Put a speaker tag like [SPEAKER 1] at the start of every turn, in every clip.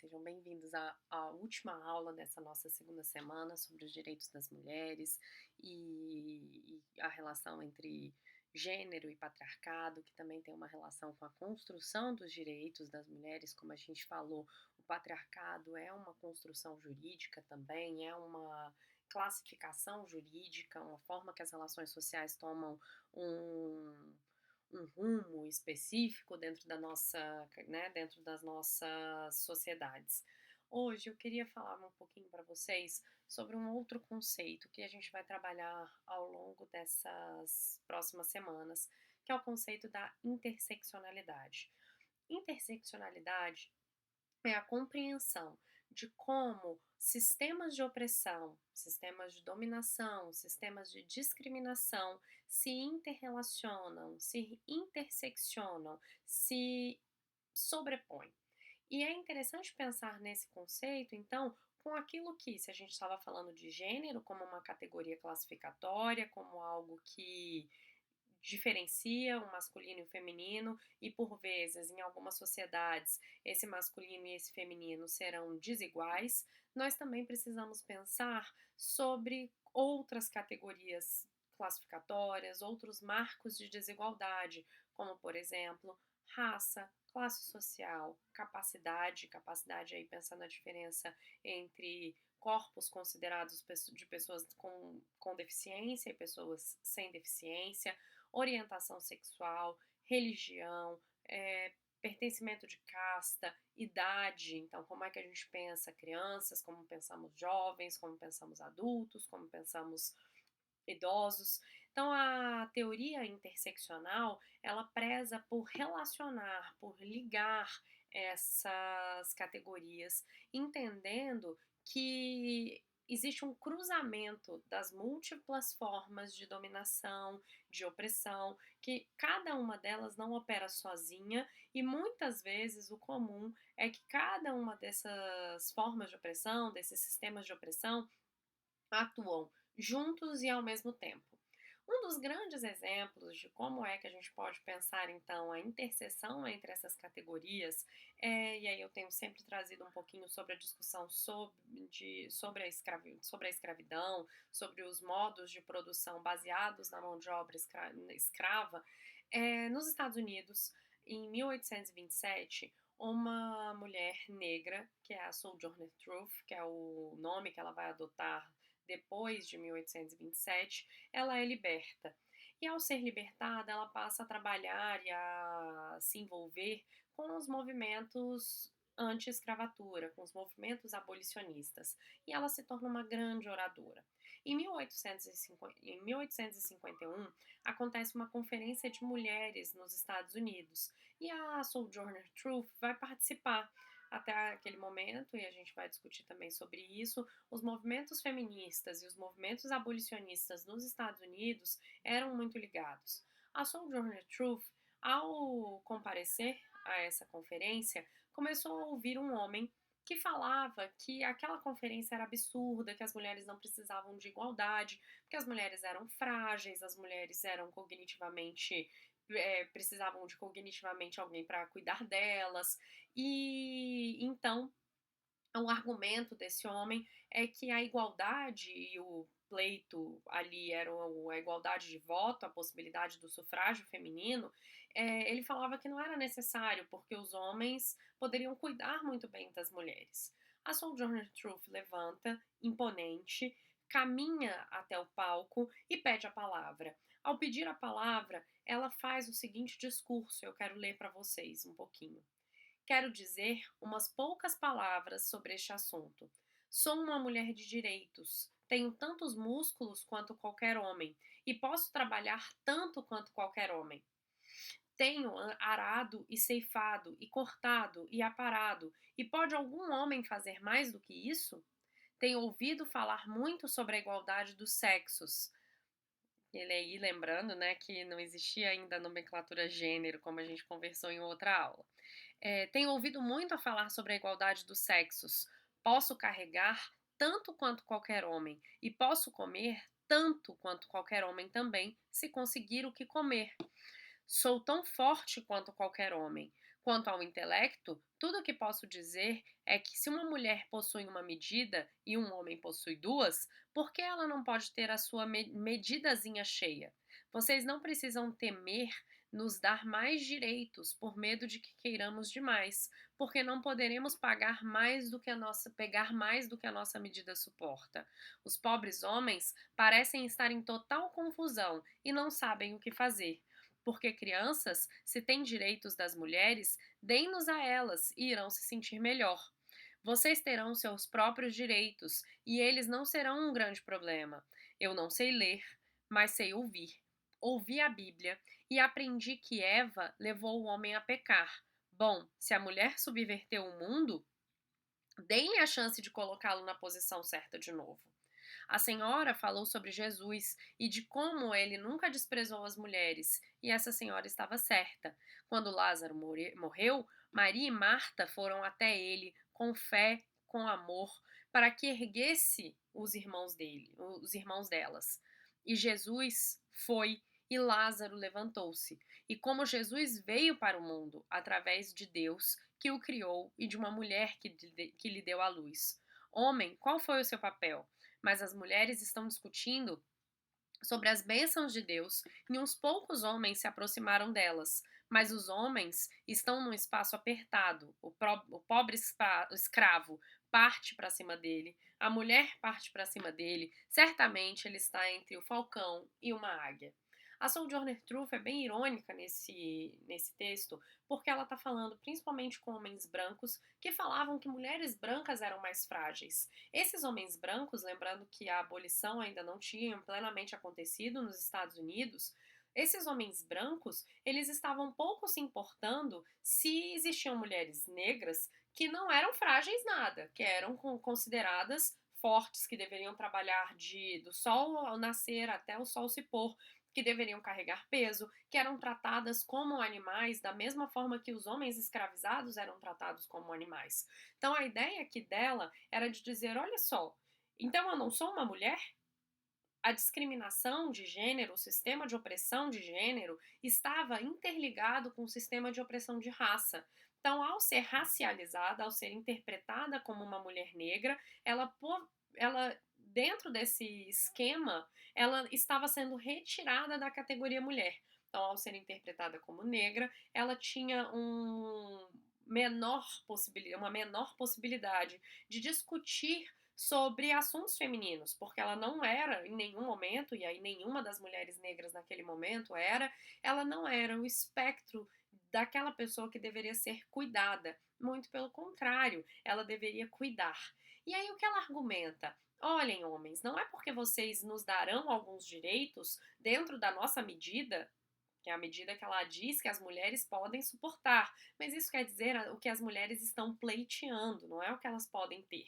[SPEAKER 1] sejam bem-vindos à última aula dessa nossa segunda semana sobre os direitos das mulheres e a relação entre gênero e patriarcado, que também tem uma relação com a construção dos direitos das mulheres. Como a gente falou, o patriarcado é uma construção jurídica também, é uma classificação jurídica, uma forma que as relações sociais tomam um um rumo específico dentro da nossa, né, dentro das nossas sociedades. Hoje eu queria falar um pouquinho para vocês sobre um outro conceito que a gente vai trabalhar ao longo dessas próximas semanas, que é o conceito da interseccionalidade. Interseccionalidade é a compreensão de como sistemas de opressão, sistemas de dominação, sistemas de discriminação se interrelacionam, se interseccionam, se sobrepõem. E é interessante pensar nesse conceito, então, com aquilo que, se a gente estava falando de gênero como uma categoria classificatória, como algo que diferencia o masculino e o feminino, e por vezes, em algumas sociedades, esse masculino e esse feminino serão desiguais, nós também precisamos pensar sobre outras categorias classificatórias, outros marcos de desigualdade, como, por exemplo, raça, classe social, capacidade aí pensando a diferença entre corpos considerados de pessoas com deficiência e pessoas sem deficiência, orientação sexual, religião, pertencimento de casta, idade. Então, como é que a gente pensa crianças, como pensamos jovens, como pensamos adultos, como pensamos idosos. Então, a teoria interseccional, ela preza por relacionar, por ligar essas categorias, entendendo que existe um cruzamento das múltiplas formas de dominação, de opressão, que cada uma delas não opera sozinha e muitas vezes o comum é que cada uma dessas formas de opressão, desses sistemas de opressão, atuam juntos e ao mesmo tempo. Um dos grandes exemplos de como é que a gente pode pensar, então, a interseção entre essas categorias, e aí eu tenho sempre trazido um pouquinho sobre a discussão sobre a escravidão, sobre os modos de produção baseados na mão de obra escrava, nos Estados Unidos, em 1827, uma mulher negra, que é a Sojourner Truth, que é o nome que ela vai adotar depois de 1827, ela é liberta. E ao ser libertada, ela passa a trabalhar e a se envolver com os movimentos anti-escravatura, com os movimentos abolicionistas. E ela se torna uma grande oradora. Em 1851, acontece uma conferência de mulheres nos Estados Unidos. E a Sojourner Truth vai participar até aquele momento, e a gente vai discutir também sobre isso, os movimentos feministas e os movimentos abolicionistas nos Estados Unidos eram muito ligados. A Sojourner Truth, ao comparecer a essa conferência, começou a ouvir um homem que falava que aquela conferência era absurda, que as mulheres não precisavam de igualdade, que as mulheres eram frágeis, as mulheres eram cognitivamente precisavam de cognitivamente alguém para cuidar delas, e então o argumento desse homem é que a igualdade e o pleito ali era a igualdade de voto, a possibilidade do sufrágio feminino, ele falava que não era necessário, porque os homens poderiam cuidar muito bem das mulheres. A Sojourner Truth levanta, imponente, caminha até o palco e pede a palavra. Ao pedir a palavra, ela faz o seguinte discurso, eu quero ler para vocês um pouquinho. Quero dizer umas poucas palavras sobre este assunto. Sou uma mulher de direitos, tenho tantos músculos quanto qualquer homem e posso trabalhar tanto quanto qualquer homem. Tenho arado e ceifado e cortado e aparado, e pode algum homem fazer mais do que isso? Tenho ouvido falar muito sobre a igualdade dos sexos. Ele aí lembrando, né, que não existia ainda a nomenclatura gênero, como a gente conversou em outra aula. Tenho ouvido muito a falar sobre a igualdade dos sexos. Posso carregar tanto quanto qualquer homem e posso comer tanto quanto qualquer homem também, se conseguir o que comer. Sou tão forte quanto qualquer homem. Quanto ao intelecto, tudo o que posso dizer é que se uma mulher possui uma medida e um homem possui duas, por que ela não pode ter a sua medidazinha cheia? Vocês não precisam temer nos dar mais direitos por medo de que queiramos demais, porque não poderemos pegar mais do que a nossa medida suporta. Os pobres homens parecem estar em total confusão e não sabem o que fazer. Porque crianças, se têm direitos das mulheres, deem-nos a elas e irão se sentir melhor. Vocês terão seus próprios direitos e eles não serão um grande problema. Eu não sei ler, mas sei ouvir. Ouvi a Bíblia e aprendi que Eva levou o homem a pecar. Bom, se a mulher subverteu o mundo, deem-lhe a chance de colocá-lo na posição certa de novo. A senhora falou sobre Jesus e de como ele nunca desprezou as mulheres, e essa senhora estava certa. Quando Lázaro morreu, Maria e Marta foram até ele com fé, com amor, para que erguesse os irmãos delas. E Jesus foi e Lázaro levantou-se. E como Jesus veio para o mundo através de Deus, que o criou, e de uma mulher que lhe deu a luz. Homem, qual foi o seu papel? Mas as mulheres estão discutindo sobre as bênçãos de Deus e uns poucos homens se aproximaram delas. Mas os homens estão num espaço apertado. O pobre escravo parte para cima dele, a mulher parte para cima dele. Certamente ele está entre o falcão e uma águia. A Sojourner Truth é bem irônica nesse texto, porque ela está falando principalmente com homens brancos que falavam que mulheres brancas eram mais frágeis. Esses homens brancos, lembrando que a abolição ainda não tinha plenamente acontecido nos Estados Unidos, esses homens brancos, eles estavam pouco se importando se existiam mulheres negras que não eram frágeis nada, que eram consideradas fortes, que deveriam trabalhar do sol ao nascer até o sol se pôr, que deveriam carregar peso, que eram tratadas como animais da mesma forma que os homens escravizados eram tratados como animais. Então a ideia aqui dela era de dizer, olha só, então eu não sou uma mulher? A discriminação de gênero, o sistema de opressão de gênero, estava interligado com o sistema de opressão de raça. Então, ao ser racializada, ao ser interpretada como uma mulher negra, ela dentro desse esquema, ela estava sendo retirada da categoria mulher. Então, ao ser interpretada como negra, ela tinha uma menor possibilidade de discutir sobre assuntos femininos, porque ela não era em nenhum momento, e aí nenhuma das mulheres negras naquele momento ela não era o espectro daquela pessoa que deveria ser cuidada. Muito pelo contrário, ela deveria cuidar. E aí o que ela argumenta? Olhem, homens, não é porque vocês nos darão alguns direitos dentro da nossa medida, que é a medida que ela diz que as mulheres podem suportar, mas isso quer dizer o que as mulheres estão pleiteando, não é o que elas podem ter.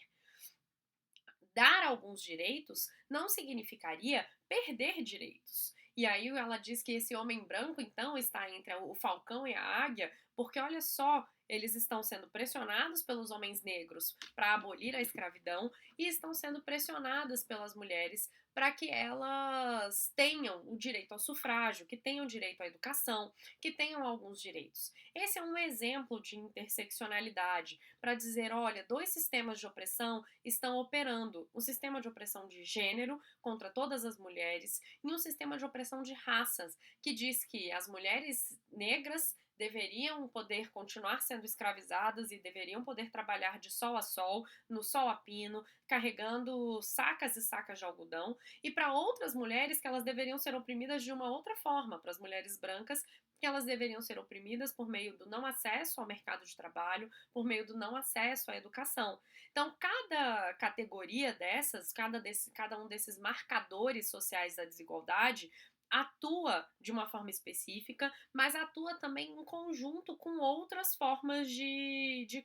[SPEAKER 1] Dar alguns direitos não significaria perder direitos. E aí ela diz que esse homem branco, então, está entre o falcão e a águia, porque olha só, eles estão sendo pressionados pelos homens negros para abolir a escravidão e estão sendo pressionadas pelas mulheres para que elas tenham o direito ao sufrágio, que tenham direito à educação, que tenham alguns direitos. Esse é um exemplo de interseccionalidade para dizer, olha, dois sistemas de opressão estão operando, um sistema de opressão de gênero contra todas as mulheres e um sistema de opressão de raças, que diz que as mulheres negras deveriam poder continuar sendo escravizadas e deveriam poder trabalhar de sol a sol, no sol a pino, carregando sacas e sacas de algodão, e para outras mulheres que elas deveriam ser oprimidas de uma outra forma, para as mulheres brancas que elas deveriam ser oprimidas por meio do não acesso ao mercado de trabalho, por meio do não acesso à educação. Então, cada categoria dessas, cada um desses marcadores sociais da desigualdade atua de uma forma específica, mas atua também em conjunto com outras formas de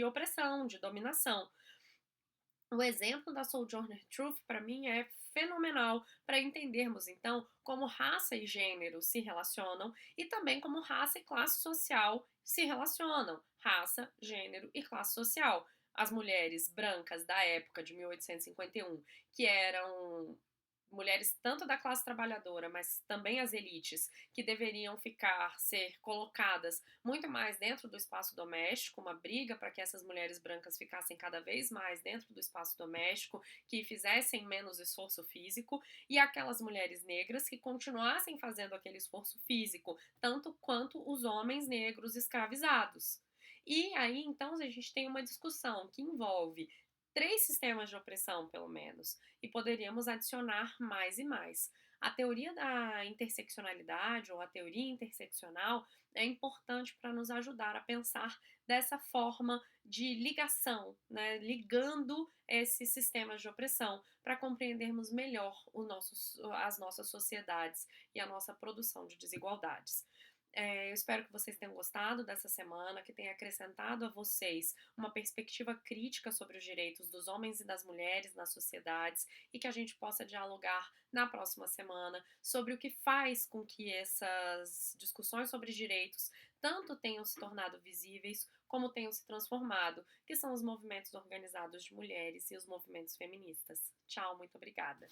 [SPEAKER 1] opressão, de dominação. O exemplo da Sojourner Truth, para mim, é fenomenal para entendermos, então, como raça e gênero se relacionam e também como raça e classe social se relacionam. Raça, gênero e classe social. As mulheres brancas da época de 1851, que eram mulheres tanto da classe trabalhadora, mas também as elites, que deveriam ser colocadas muito mais dentro do espaço doméstico, uma briga para que essas mulheres brancas ficassem cada vez mais dentro do espaço doméstico, que fizessem menos esforço físico, e aquelas mulheres negras que continuassem fazendo aquele esforço físico, tanto quanto os homens negros escravizados. E aí, então, a gente tem uma discussão que envolve três sistemas de opressão, pelo menos, e poderíamos adicionar mais e mais. A teoria da interseccionalidade ou a teoria interseccional é importante para nos ajudar a pensar dessa forma de ligação, né, ligando esses sistemas de opressão para compreendermos melhor as nossas sociedades e a nossa produção de desigualdades. Eu espero que vocês tenham gostado dessa semana, que tenha acrescentado a vocês uma perspectiva crítica sobre os direitos dos homens e das mulheres nas sociedades e que a gente possa dialogar na próxima semana sobre o que faz com que essas discussões sobre direitos tanto tenham se tornado visíveis como tenham se transformado, que são os movimentos organizados de mulheres e os movimentos feministas. Tchau, muito obrigada.